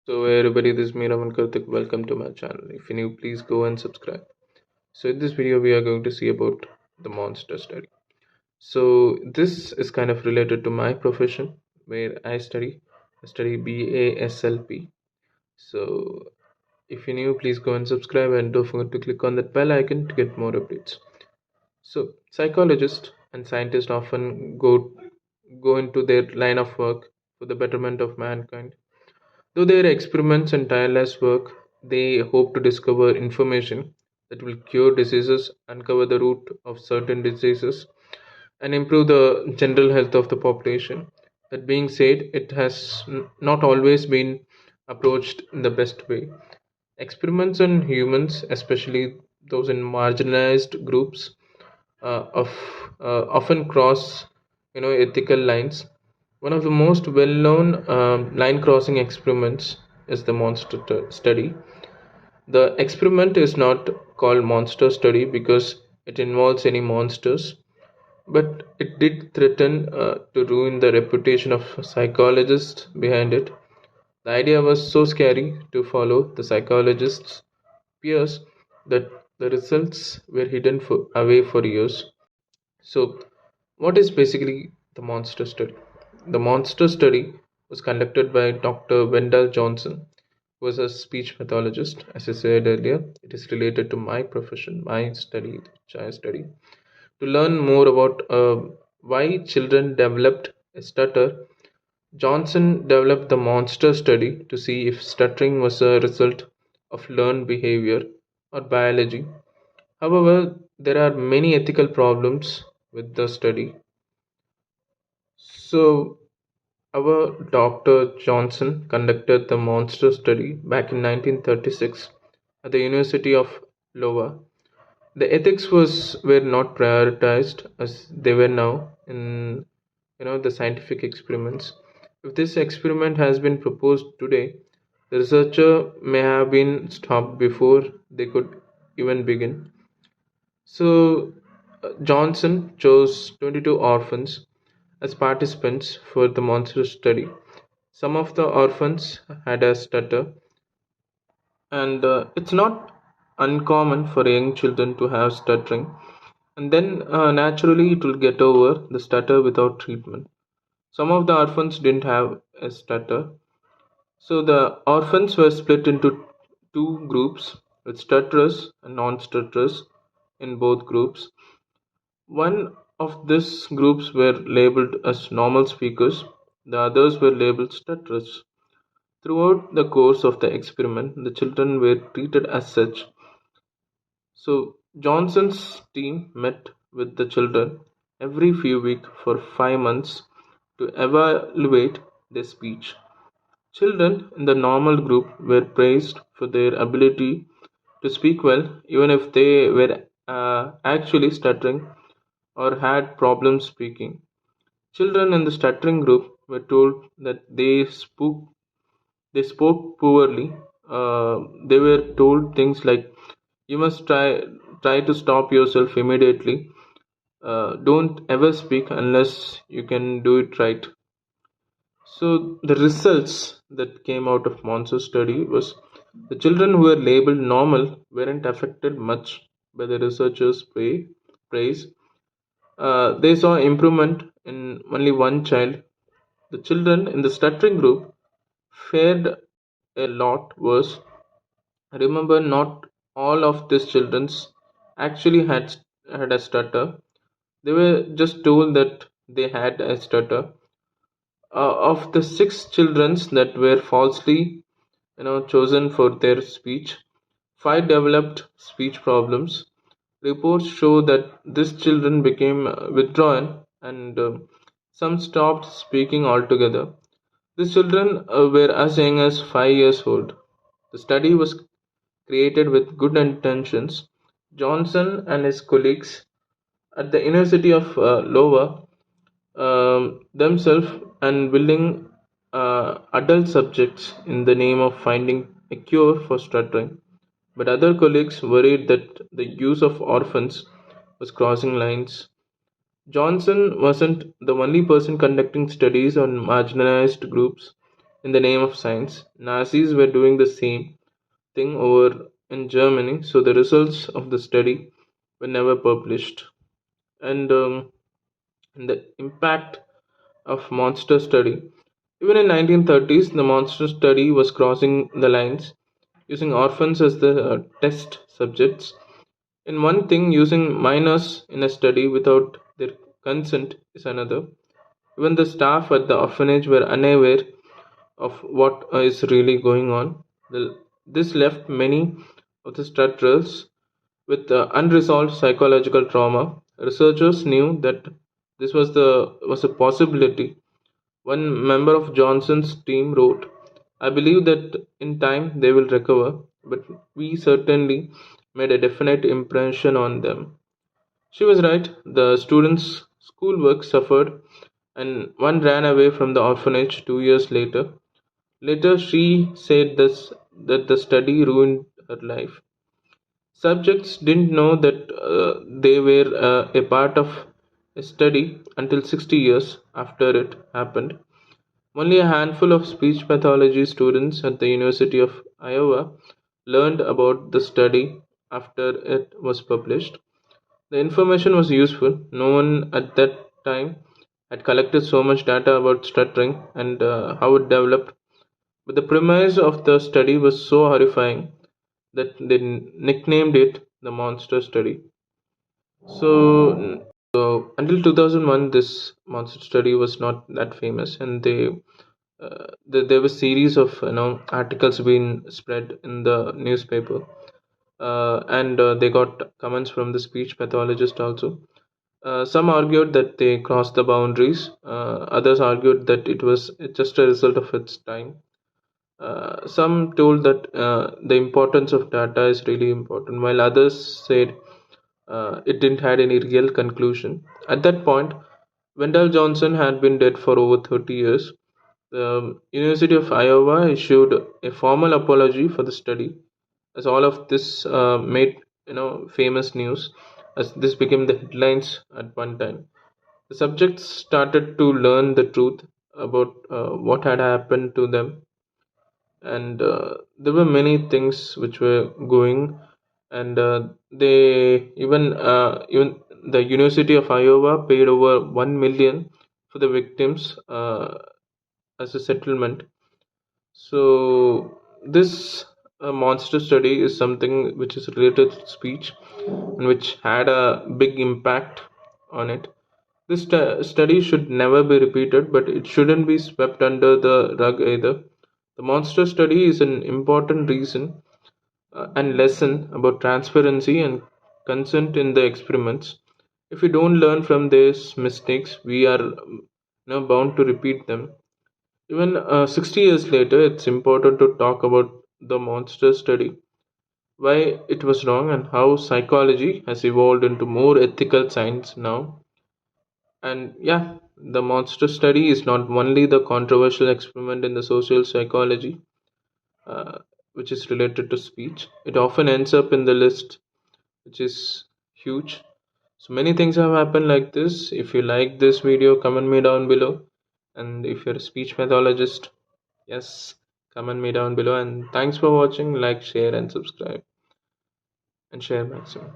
So, hey everybody, this is Meeraman Karthik. Welcome to my channel. If you're new, please go and subscribe. So, in this video, we are going to see about the monster study. So, this is kind of related to my profession where I study BASLP. So, if you're new, please go and subscribe and don't forget to click on that bell icon to get more updates. So, psychologists and scientists often go into their line of work for the betterment of mankind. Through their experiments and tireless work, they hope to discover information that will cure diseases, uncover the root of certain diseases, and improve the general health of the population. That being said, it has not always been approached in the best way. Experiments on humans, especially those in marginalized groups, of often cross ethical lines. One of the most well-known line crossing experiments is the monster study. The experiment is not called monster study because it involves any monsters, but it did threaten to ruin the reputation of psychologists behind it. The idea was so scary to follow the psychologists' peers that the results were hidden away for years. So, what is basically the monster study? The monster study was conducted by Dr. Wendell Johnson, who was a speech pathologist. As I said earlier, it is related to my profession, my study, which I study. To learn more about why children developed a stutter, Johnson developed the monster study to see if stuttering was a result of learned behavior or biology. However, there are many ethical problems with the study. So, our Dr. Johnson conducted the monster study back in 1936 at the University of Iowa. The ethics were not prioritized as they were now in the scientific experiments. If this experiment has been proposed today, the researcher may have been stopped before they could even begin. So, Johnson chose 22 orphans as participants for the monster study. Some of the orphans had a stutter, and it's not uncommon for young children to have stuttering, and then naturally it will get over the stutter without treatment. Some of the orphans didn't have a stutter, so the orphans were split into two groups with stutterers and non stutterers in both groups. One of these groups were labeled as normal speakers, the others were labeled stutterers. Throughout the course of the experiment, the children were treated as such. So, Johnson's team met with the children every few weeks for 5 months to evaluate their speech. Children in the normal group were praised for their ability to speak well, even if they were actually stuttering or had problems speaking. Children in the stuttering group were told that they spoke poorly. They were told things like, "You must try to stop yourself immediately. Don't ever speak unless you can do it right." So the results that came out of Monster study was the children who were labeled normal weren't affected much by the researchers' praise. They saw improvement in only one child. The children in the stuttering group fared a lot worse. Remember, not all of these children actually had a stutter. They were just told that they had a stutter. Of the six children that were falsely, chosen for their speech, five developed speech problems. Reports show that these children became withdrawn and some stopped speaking altogether. These children were as young as 5 years old. The study was created with good intentions. Johnson and his colleagues at the University of Iowa themselves and building adult subjects in the name of finding a cure for stuttering. But other colleagues worried that the use of orphans was crossing lines. Johnson wasn't the only person conducting studies on marginalized groups. in the name of science. Nazis were doing the same thing over in Germany, so the results of the study were never published. And the impact of monster study. Even in 1930s, the monster study was crossing the lines, using orphans as the test subjects. In one thing, using minors in a study without their consent is another. Even the staff at the orphanage were unaware of what is really going on. This left many of the stutterers with unresolved psychological trauma. Researchers knew that this was a possibility. One member of Johnson's team wrote, "I believe that in time they will recover, but we certainly made a definite impression on them." She was right. The students' schoolwork suffered, and one ran away from the orphanage 2 years later. Later, she said that the study ruined her life. Subjects didn't know that they were a part of a study until 60 years after it happened. Only a handful of speech pathology students at the University of Iowa learned about the study after it was published. The information was useful. No one at that time had collected so much data about stuttering and how it developed. But the premise of the study was so horrifying that they nicknamed it the monster study. So until 2001, this monster study was not that famous, and there was series of articles being spread in the newspaper, and they got comments from the speech pathologist also. Some argued that they crossed the boundaries. Others argued that it was just a result of its time. Some told that the importance of data is really important, while others said it didn't had any real conclusion. At that point, Wendell Johnson had been dead for over 30 years. The University of Iowa issued a formal apology for the study, as all of this made famous news, as this became the headlines at one time. The subjects started to learn the truth about what had happened to them, and there were many things which were going, and even the University of Iowa paid over 1 million for the victims as a settlement. So this monster study is something which is related to speech and which had a big impact on it. This study should never be repeated, but it shouldn't be swept under the rug either. The monster study is an important reason and lesson about transparency and consent in the experiments. If we don't learn from these mistakes, we are bound to repeat them. Even 60 years later, it's important to talk about the monster study, why it was wrong, and how psychology has evolved into more ethical science now. And yeah, the monster study is not only the controversial experiment in the social psychology, uh, which is related to speech, it often ends up in the list, which is huge. So many things have happened like this. If you like this video, comment me down below. And if you're a speech pathologist, yes, comment me down below. And thanks for watching. Like, share, and subscribe, and share maximum.